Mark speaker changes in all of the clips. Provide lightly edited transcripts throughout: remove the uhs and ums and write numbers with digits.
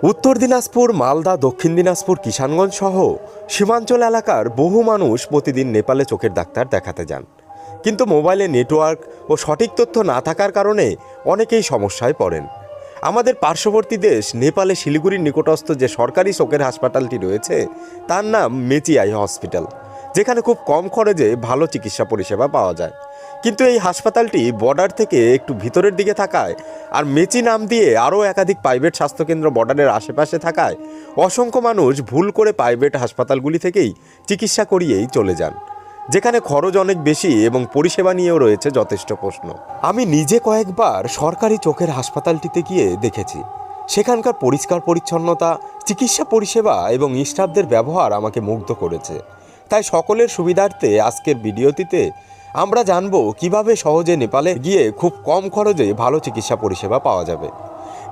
Speaker 1: উত্তর দিনাজপুর, মালদা, দক্ষিণ দিনাজপুর, কিষানগঞ্জ সহ সীমাঞ্চল এলাকার বহু মানুষ প্রতিদিন নেপালে চোখের ডাক্তার দেখাতে যান। কিন্তু মোবাইলে নেটওয়ার্ক ও সঠিক তথ্য না থাকার কারণে অনেকেই সমস্যায় পড়েন। আমাদের পার্শ্ববর্তী দেশ নেপালে শিলিগুড়ির নিকটস্থ যে সরকারি চোখের হাসপাতালটি রয়েছে তার নাম মেচি আই হসপিটাল, যেখানে খুব কম খরচে ভালো চিকিৎসা পরিষেবা পাওয়া যায়। কিন্তু এই হাসপাতালটি বর্ডার থেকে একটু ভিতরের দিকে থাকায় আর মেচি নাম দিয়ে আরও একাধিক প্রাইভেট স্বাস্থ্যকেন্দ্র বর্ডারের আশেপাশে থাকায় অসংখ্য মানুষ ভুল করে প্রাইভেট হাসপাতালগুলি থেকেই চিকিৎসা করিয়েই চলে যান, যেখানে খরচ অনেক বেশি এবং পরিষেবা নিয়েও রয়েছে যথেষ্ট প্রশ্ন। আমি নিজে কয়েকবার সরকারি চোখের হাসপাতালটিতে গিয়ে দেখেছি। সেখানকার পরিষ্কার পরিচ্ছন্নতা, চিকিৎসা পরিষেবা এবং স্টাফদের ব্যবহার আমাকে মুগ্ধ করেছে। তাই সকলের সুবিধার্থে আজকের ভিডিওটিতে আমরা জানব কিভাবে সহজে নেপালে গিয়ে খুব কম খরচে ভালো চিকিৎসা পরিষেবা পাওয়া যাবে।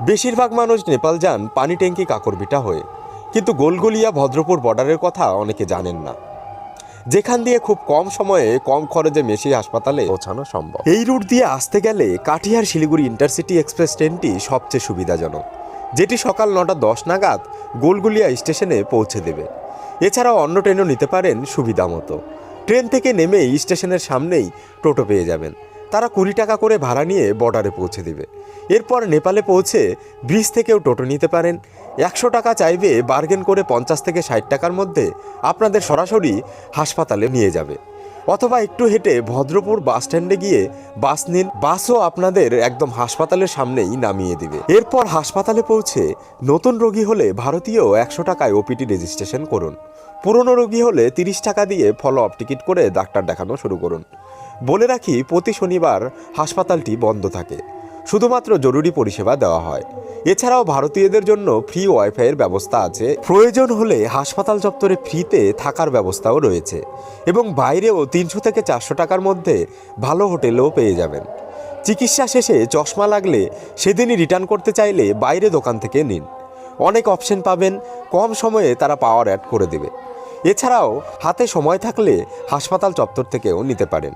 Speaker 1: বেশিরভাগ মানুষ নেপাল যান পানি ট্যাঙ্কি কাকরবিটা হয়ে, কিন্তু গোলগলিয়া ভদ্রপুর বর্ডারের কথা অনেকে জানেন না, যেখান দিয়ে খুব কম সময়ে কম খরচে মেচি হাসপাতালে পৌঁছানো সম্ভব। এই রুট দিয়ে আসতে গেলে কাটিহার শিলিগুড়ি ইন্টারসিটি এক্সপ্রেস ট্রেনটি সবচেয়ে সুবিধাজনক, যেটি সকাল 9:10 নাগাদ গোলগলিয়া স্টেশনে পৌঁছে দেবে। এছাড়াও অন্য ট্রেনও নিতে পারেন সুবিধা মতো। ট্রেন থেকে নেমেই স্টেশনের সামনেই টোটো পেয়ে যাবেন। তারা 20 টাকা করে ভাড়া নিয়ে বর্ডারে পৌঁছে দেবে। এরপর নেপালে পৌঁছে ব্রিজ থেকেও টোটো নিতে পারেন। 100 টাকা চাইবে, বার্গেন করে 50 থেকে 60 টাকার মধ্যে আপনাদের সরাসরি হাসপাতালে নিয়ে যাবে। অথবা একটু হেঁটে ভদ্রপুর বাস স্ট্যান্ডে গিয়ে বাস নিন, বাসও আপনাদের একদম হাসপাতালের সামনেই নামিয়ে দিবে। এরপর হাসপাতালে পৌঁছে নতুন রোগী হলে ভারতীয় 100 টাকায় ওপিটি রেজিস্ট্রেশন করুন। পুরনো রোগী হলে 30 টাকা দিয়ে ফলো আপ টিকিট করে ডাক্তার দেখানো শুরু করুন। বলে রাখি, প্রতি শনিবার হাসপাতালটি বন্ধ থাকে, শুধুমাত্র জরুরি পরিষেবা দেওয়া হয়। এছাড়াও ভারতীয়দের জন্য ফ্রি ওয়াইফাইয়ের ব্যবস্থা আছে। প্রয়োজন হলে হাসপাতাল চত্বরে ফ্রিতে থাকার ব্যবস্থাও রয়েছে এবং বাইরেও 300 থেকে 400 টাকার মধ্যে ভালো হোটেলেও পেয়ে যাবেন। চিকিৎসা শেষে চশমা লাগলে সেদিনই রিটার্ন করতে চাইলে বাইরে দোকান থেকে নিন। অনেক অপশন পাবেন, কম সময়ে তারা পাওয়ার অ্যাড করে দেবে। এছাড়াও হাতে সময় থাকলে হাসপাতাল চত্বর থেকেও নিতে পারেন।